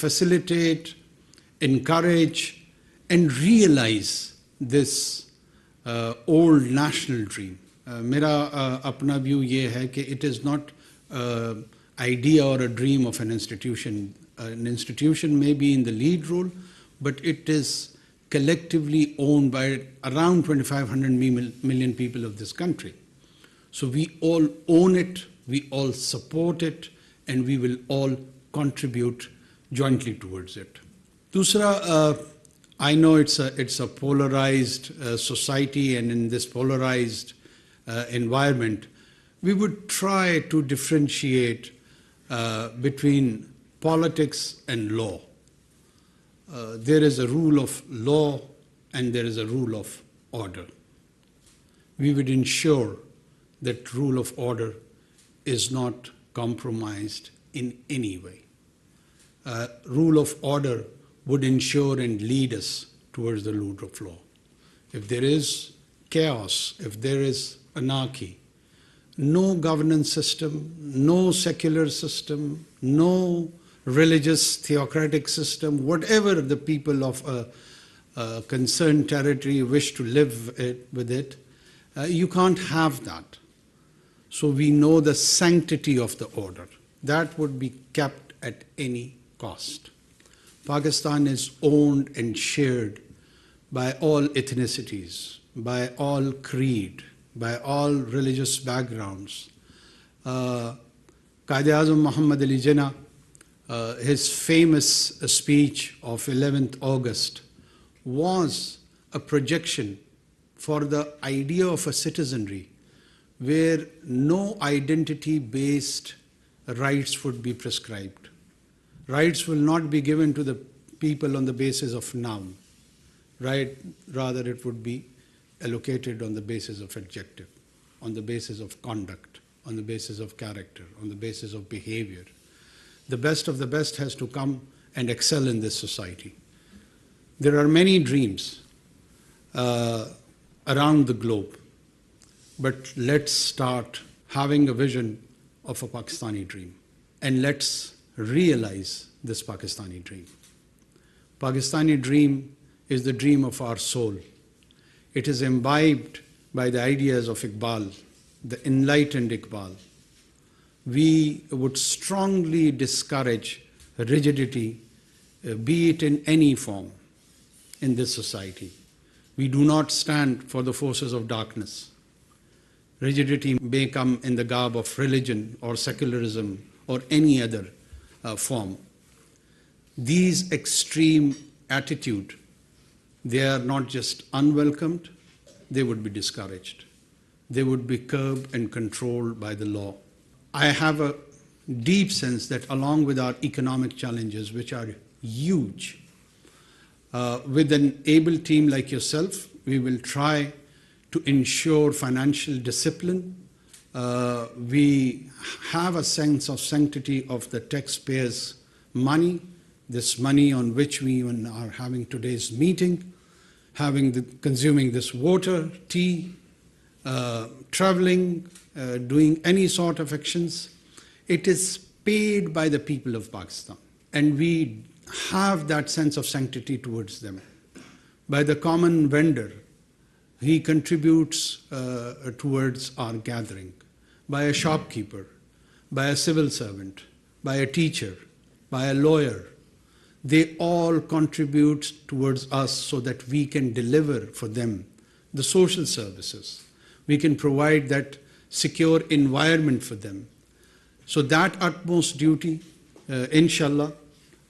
facilitate, encourage, and realize this old national dream. Mera apna view ye hai कि it is not idea or a dream of an institution. An institution may be in the lead role, but it is collectively owned by around 2,500 million people of this country. So we all own it, we all support it, and we will all contribute jointly towards it. Dusra, I know it's a polarized society, and in this polarized environment, we would try to differentiate between politics and law. There is a rule of law and there is a rule of order. We would ensure that rule of order is not compromised in any way. Rule of order would ensure and lead us towards the rule of law. If there is chaos, if there is anarchy, no governance system, no secular system, no religious theocratic system, whatever the people of a concerned territory wish to live with it, you can't have that. So we know the sanctity of the order. That would be kept at any cost. Pakistan is owned and shared by all ethnicities, by all creed, by all religious backgrounds. Quaid-e-Azam Muhammad Ali Jinnah, his famous speech of 11th August was a projection for the idea of a citizenry where no identity-based rights would be prescribed. Rights will not be given to the people on the basis of noun, right? Rather, it would be allocated on the basis of adjective, on the basis of conduct, on the basis of character, on the basis of behavior. The best of the best has to come and excel in this society. There are many dreams around the globe, but let's start having a vision of a Pakistani dream, and let's realize this Pakistani dream. Pakistani dream is the dream of our soul. It is imbibed by the ideas of Iqbal, the enlightened Iqbal. We would strongly discourage rigidity, be it in any form, in this society. We do not stand for the forces of darkness. Rigidity may come in the garb of religion or secularism or any other form. These extreme attitudes, they are not just unwelcomed, they would be discouraged. They would be curbed and controlled by the law. I have a deep sense that along with our economic challenges, which are huge, with an able team like yourself, we will try to ensure financial discipline. We have a sense of sanctity of the taxpayers' money, this money on which we even are having today's meeting, consuming this water, tea, traveling, doing any sort of actions. It is paid by the people of Pakistan, and we have that sense of sanctity towards them. By the common vendor, he contributes towards our gathering. By a shopkeeper, by a civil servant, by a teacher, by a lawyer, they all contribute towards us so that we can deliver for them the social services. We can provide that secure environment for them. So that utmost duty, inshallah,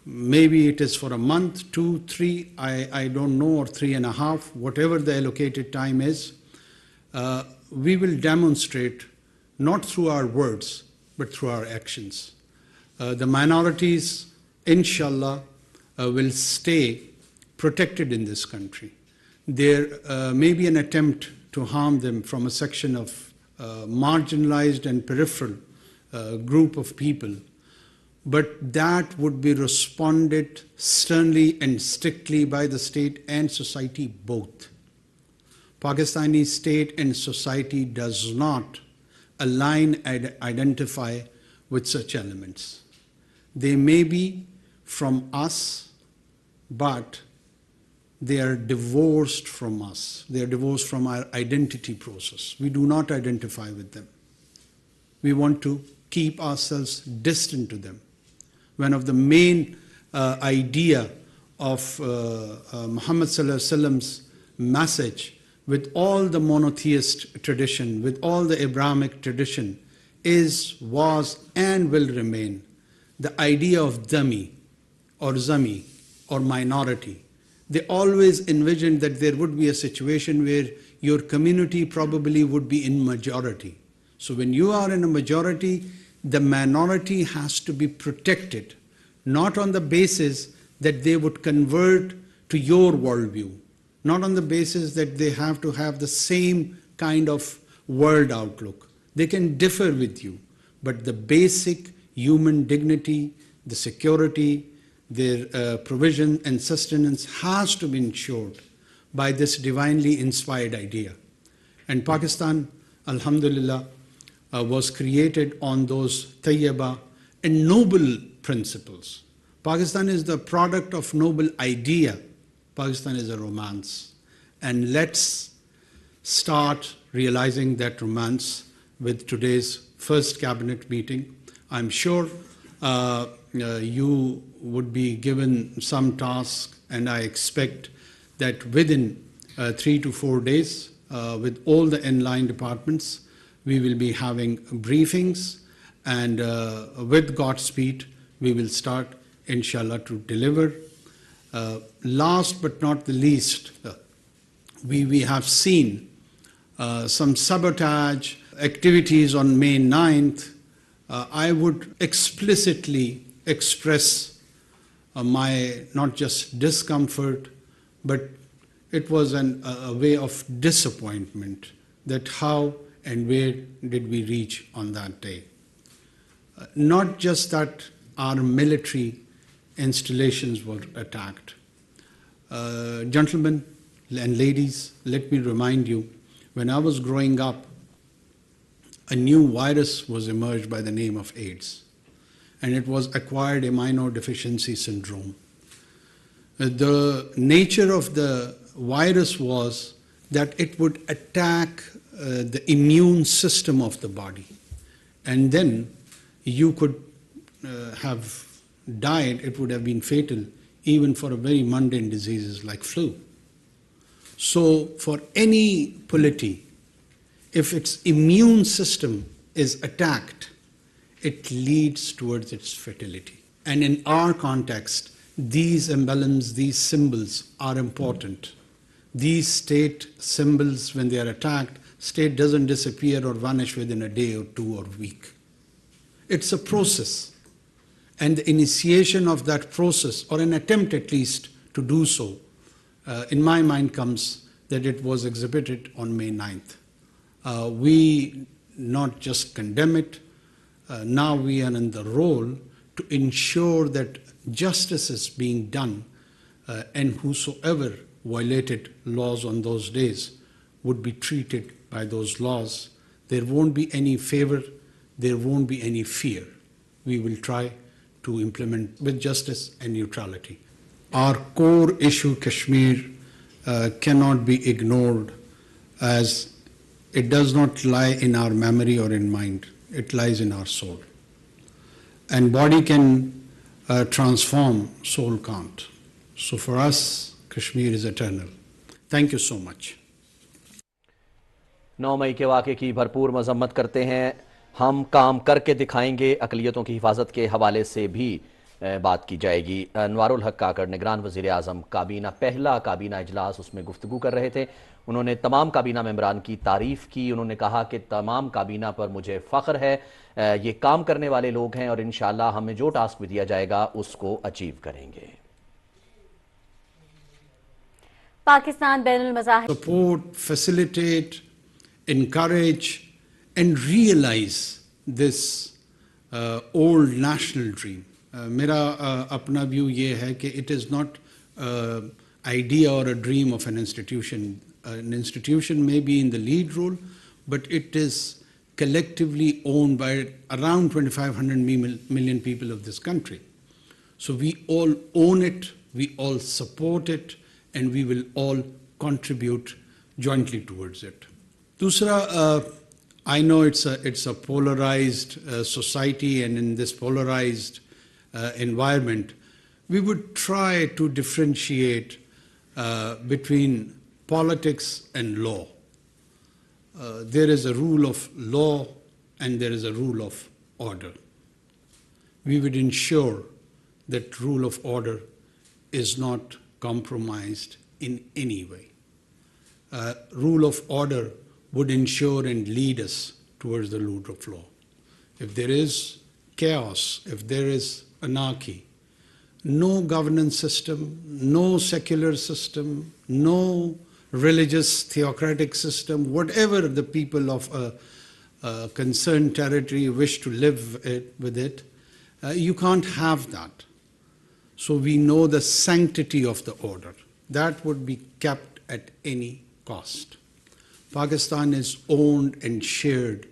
maybe it is for a month, 2, 3, I don't know, or 3.5, whatever the allocated time is, we will demonstrate not through our words, but through our actions. The minorities, inshallah, will stay protected in this country. There may be an attempt to harm them from a section of marginalized and peripheral group of people, but that would be responded sternly and strictly by the state and society both. Pakistani state and society does not align and identify with such elements. They may be from us, but they are divorced from us. They are divorced from our identity process. We do not identify with them. We want to keep ourselves distant to them. One of the main idea of Muhammad Sallallahu Alaihi Wasallam's message with all the monotheist tradition, with all the Abrahamic tradition, was, and will remain the idea of dhami or zami or minority. They always envisioned that there would be a situation where your community probably would be in majority. So when you are in a majority, the minority has to be protected, not on the basis that they would convert to your worldview, not on the basis that they have to have the same kind of world outlook. They can differ with you, but the basic human dignity, the security, their provision and sustenance has to be ensured by this divinely inspired idea. And Pakistan, alhamdulillah, was created on those tayyaba and noble principles. Pakistan is the product of noble idea. Pakistan is a romance. And let's start realizing that romance with today's first cabinet meeting. I'm sure you would be given some task, and I expect that within 3 to 4 days, with all the inline departments, we will be having briefings, and with Godspeed, we will start, inshallah, to deliver. Last but not the least, we have seen some sabotage activities on May 9th. I would explicitly express my not just discomfort, but it was a way of disappointment that how and where did we reach on that day. Not just that our military installations were attacked. Gentlemen and ladies, let me remind you, when I was growing up, a new virus was emerged by the name of AIDS, and it was acquired immunodeficiency syndrome. The nature of the virus was that it would attack the immune system of the body, and then you could have died. It would have been fatal even for a very mundane diseases like flu. So for any polity, if its immune system is attacked, it leads towards its fatality. And in our context, these emblems, these symbols are important. These state symbols, when they are attacked, state doesn't disappear or vanish within a day or two or week. It's a process. And the initiation of that process, or an attempt at least to do so, in my mind comes that it was exhibited on May 9th. We not just condemn it, now we are in the role to ensure that justice is being done, and whosoever violated laws on those days would be treated by those laws. There won't be any favor, there won't be any fear. We will try to implement with justice and neutrality. Our core issue, Kashmir, cannot be ignored, as it does not lie in our memory or in mind. It lies in our soul. And body can transform, soul can't. So for us, Kashmir is eternal. Thank you so much. 9 मई के वाक़े की भरपूर मजम्मत करते हैं। हम काम करके दिखाएंगे। अक़लियतों की हिफाजत के हवाले से भी बात की जाएगी। अनवार-उल-हक काकड़, निगरान वज़ीर आज़म काबीना, पहला काबीना इजलास, उसमें गुफ्तगू कर रहे थे। उन्होंने तमाम काबीना मेंबरान की तारीफ़ की। उन्होंने कहा कि तमाम काबीना पर मुझे फ़ख्र है, ये काम करने वाले लोग हैं और इंशाअल्लाह हमें जो टास्क भी दिया जाएगा उसको अचीव करेंगे। Pakistan बैनुल मज़ाहिब support, facilitate, encourage and realize this old national dream. मेरा अपना व्यू ये है कि it is not idea or a dream of an institution. An institution may be in the lead role, but it is collectively owned by around 2,500 million people of this country. So we all own it, we all support it, and we will all contribute jointly towards it. Dusra, I know it's a polarized society, and in this polarized environment, we would try to differentiate between politics and law. There is a rule of law and there is a rule of order. We would ensure that rule of order is not compromised in any way. Rule of order would ensure and lead us towards the rule of law. If there is chaos, if there is anarchy, no governance system, no secular system, no religious theocratic system, whatever the people of a concerned territory wish to live with it, you can't have that. So we know the sanctity of the order. That would be kept at any cost. Pakistan is owned and shared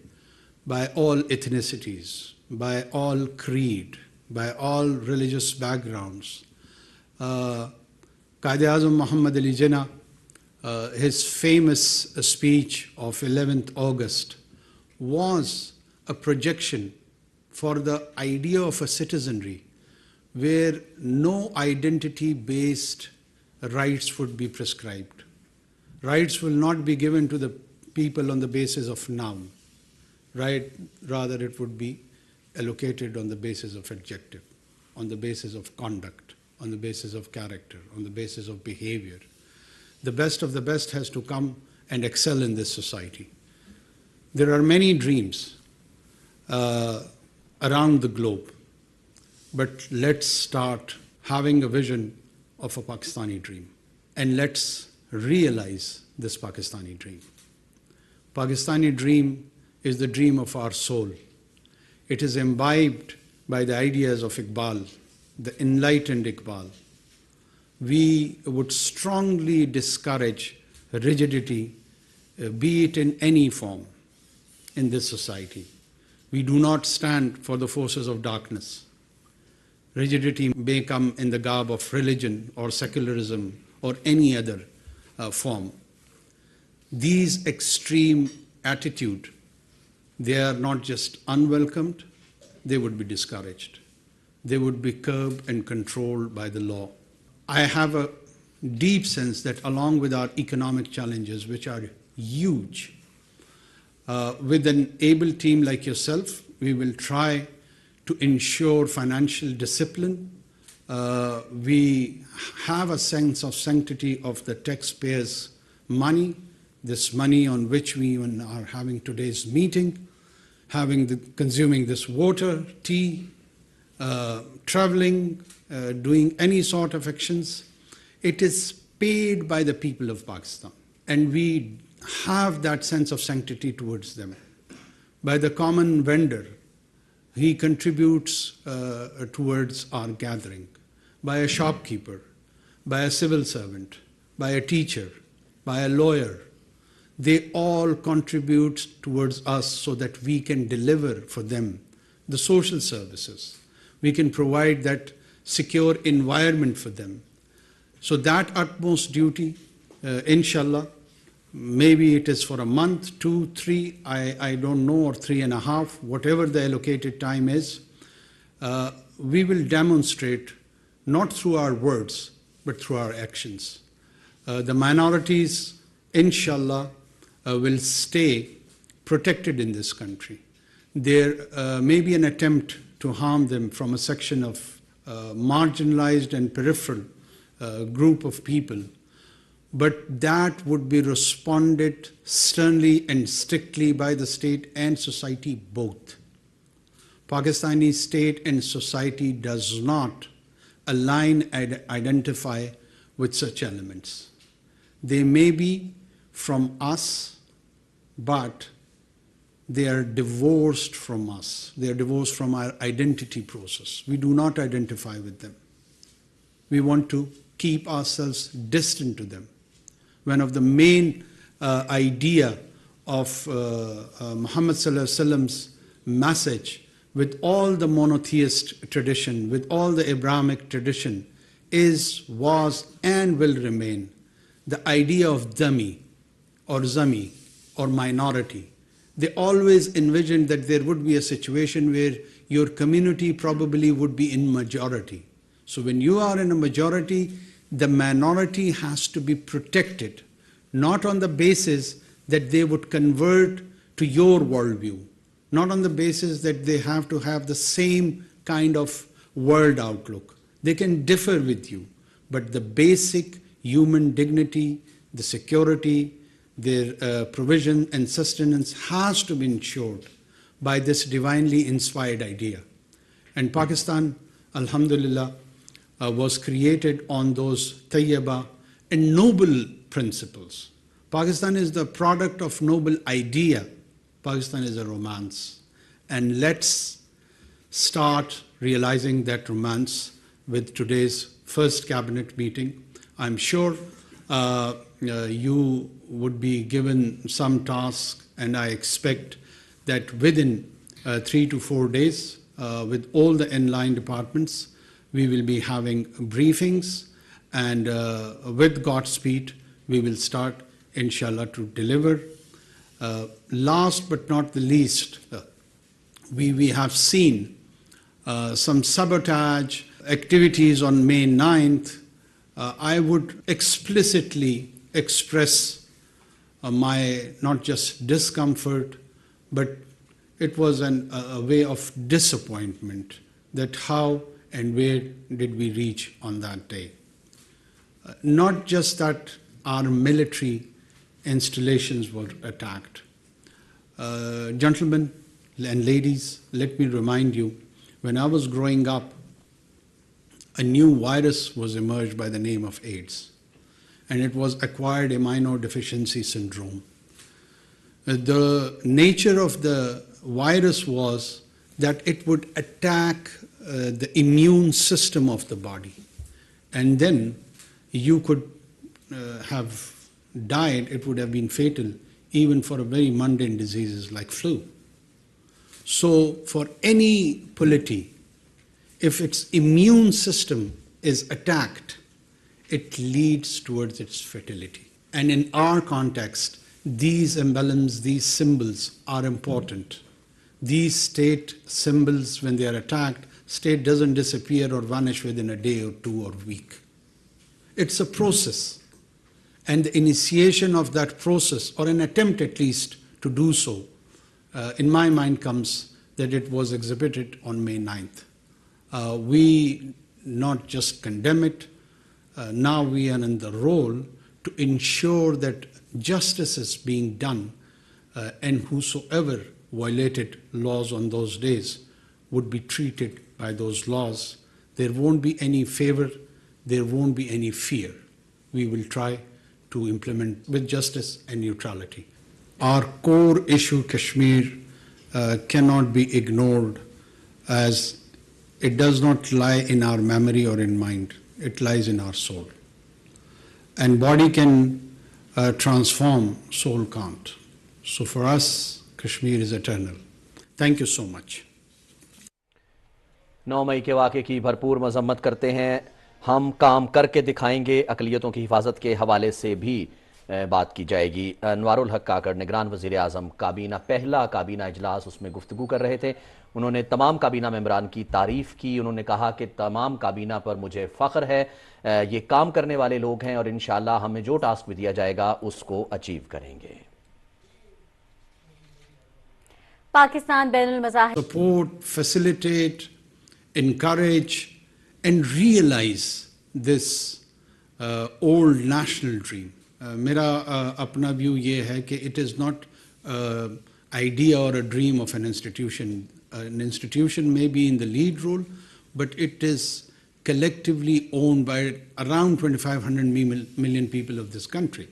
by all ethnicities, by all creed, by all religious backgrounds. Quaid-e-Azam Muhammad Ali Jinnah, his famous speech of 11th August was a projection for the idea of a citizenry where no identity-based rights would be prescribed. Rights will not be given to the people on the basis of noun, right? Rather, it would be allocated on the basis of adjective, on the basis of conduct, on the basis of character, on the basis of behavior. The best of the best has to come and excel in this society. There are many dreams around the globe, but let's start having a vision of a Pakistani dream, and let's realize this Pakistani dream. Pakistani dream is the dream of our soul. It is imbibed by the ideas of Iqbal, the enlightened Iqbal. We would strongly discourage rigidity, be it in any form, in this society. We do not stand for the forces of darkness. Rigidity may come in the garb of religion or secularism or any other form. These extreme attitude, they are not just unwelcomed, they would be discouraged. They would be curbed and controlled by the law. I have a deep sense that along with our economic challenges, which are huge, with an able team like yourself, we will try to ensure financial discipline. We have a sense of sanctity of the taxpayers' money, this money on which we even are having today's meeting, consuming this water, tea, traveling, doing any sort of actions. It is paid by the people of Pakistan, and we have that sense of sanctity towards them. By the common vendor, he contributes towards our gathering. By a shopkeeper, by a civil servant, by a teacher, by a lawyer, they all contribute towards us so that we can deliver for them the social services. We can provide that secure environment for them. So that utmost duty, inshallah, maybe it is for a month, 2, 3, I don't know, or 3.5, whatever the allocated time is, we will demonstrate not through our words, but through our actions. The minorities, inshallah, will stay protected in this country. There may be an attempt to harm them from a section of marginalized and peripheral group of people, but that would be responded sternly and strictly by the state and society both. Pakistani state and society does not align and identify with such elements. They may be from us, but they are divorced from us. They are divorced from our identity process. We do not identify with them. We want to keep ourselves distant to them. One of the main idea of Muhammad Sallallahu Alaihi Wasallam's message with all the monotheist tradition, with all the Abrahamic tradition, was, and will remain the idea of dhami or zami or minority. They always envisioned that there would be a situation where your community probably would be in majority. So when you are in a majority, the minority has to be protected, not on the basis that they would convert to your worldview, not on the basis that they have to have the same kind of world outlook. They can differ with you, but the basic human dignity, the security, their provision and sustenance has to be ensured by this divinely inspired idea. And Pakistan, alhamdulillah, was created on those tayyaba and noble principles. Pakistan is the product of noble idea. Pakistan is a romance. And let's start realizing that romance with today's first cabinet meeting. I'm sure you would be given some task, and I expect that within 3 to 4 days, with all the inline departments, we will be having briefings, and with Godspeed, we will start, inshallah, to deliver. Last but not the least, we have seen some sabotage activities on May 9th. I would explicitly express my not just discomfort, but it was a way of disappointment that how and where did we reach on that day. Not just that our military installations were attacked. Gentlemen and ladies, let me remind you, when I was growing up, a new virus was emerged by the name of AIDS, and it was acquired immunodeficiency syndrome. The nature of the virus was that it would attack the immune system of the body, and then you could have died. It would have been fatal even for a very mundane diseases like flu. So for any polity, if its immune system is attacked, it leads towards its fatality. And in our context, these emblems, these symbols are important. These state symbols, when they are attacked, state doesn't disappear or vanish within a day or two or week. It's a process. And the initiation of that process, or an attempt at least to do so, in my mind comes that it was exhibited on May 9th. We not just condemn it, now we are in the role to ensure that justice is being done, and whosoever violated laws on those days would be treated by those laws. There won't be any favor, there won't be any fear. We will try to implement with justice and neutrality. Our core issue, Kashmir, cannot be ignored, as it does not lie in our memory or in mind. It lies in our soul. And body can transform, soul can't. So for us, Kashmir is eternal. Thank you so much. 9 मई के वाक़े की भरपूर मजम्मत करते हैं। हम काम करके दिखाएंगे। अक़लियतों की हिफाजत के हवाले से भी बात की जाएगी। अनवार-उल-हक काकड़ निगरान वज़ीर-ए-आज़म काबीना, पहला काबीना इजलास, उसमें गुफ्तगू कर रहे थे। उन्होंने तमाम काबीना मेंबरान की तारीफ़ की। उन्होंने कहा कि तमाम काबीना पर मुझे फ़ख्र है, ये काम करने वाले लोग हैं और इंशाअल्लाह हमें जो टास्क भी दिया जाएगा उसको अचीव करेंगे। Pakistan बैनुल मज़ाहिब support, facilitate, encourage and realize this old national dream. मेरा अपना व्यू ये है कि it is not idea or a dream of an institution. An institution may be in the lead role, but it is collectively owned by around 2,500 million people of this country.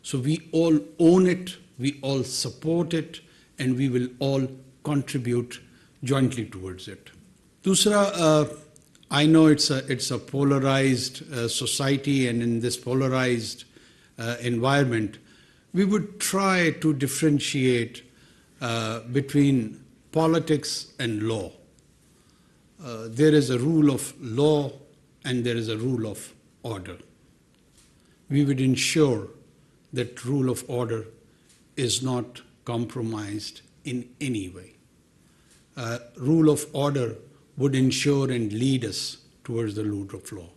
So we all own it, we all support it, and we will all contribute jointly towards it. Dusra, I know it's a polarized society, and in this polarized environment, we would try to differentiate between politics and law. There is a rule of law and there is a rule of order. We would ensure that rule of order is not compromised in any way. Rule of order would ensure and lead us towards the rule of law.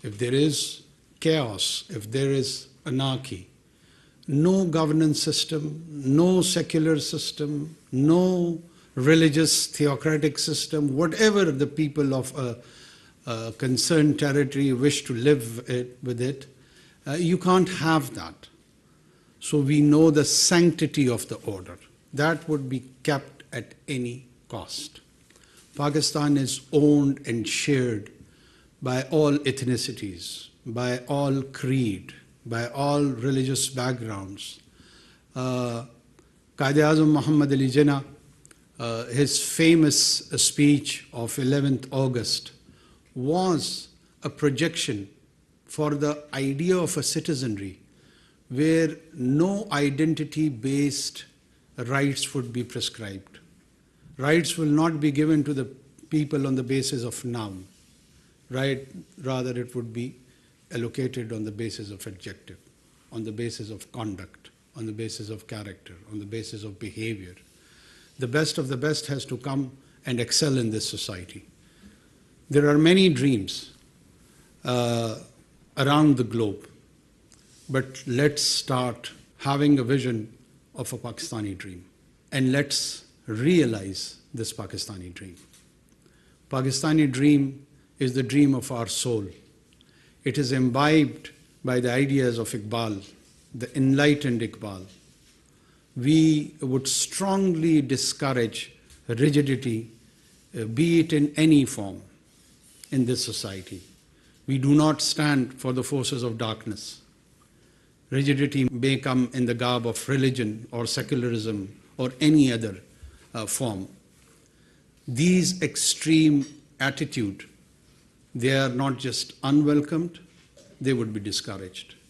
If there is chaos, if there is anarchy, no governance system, no secular system, no religious theocratic system, whatever the people of a concerned territory wish to live with it, you can't have that. So we know the sanctity of the order. That would be kept at any cost. Pakistan is owned and shared by all ethnicities, by all creed, by all religious backgrounds. Quaid-e-Azam Muhammad Ali Jinnah, his famous speech of 11th August was a projection for the idea of a citizenry where no identity-based rights would be prescribed. Rights will not be given to the people on the basis of noun, right? Rather, it would be allocated on the basis of adjective, on the basis of conduct, on the basis of character, on the basis of behavior. The best of the best has to come and excel in this society. There are many dreams around the globe, but let's start having a vision of a Pakistani dream, and let's realize this Pakistani dream. Pakistani dream is the dream of our soul. It is imbibed by the ideas of Iqbal, the enlightened Iqbal. We would strongly discourage rigidity, be it in any form, in this society. We do not stand for the forces of darkness. Rigidity may come in the garb of religion or secularism or any other form. These extreme attitude, they are not just unwelcomed, they would be discouraged.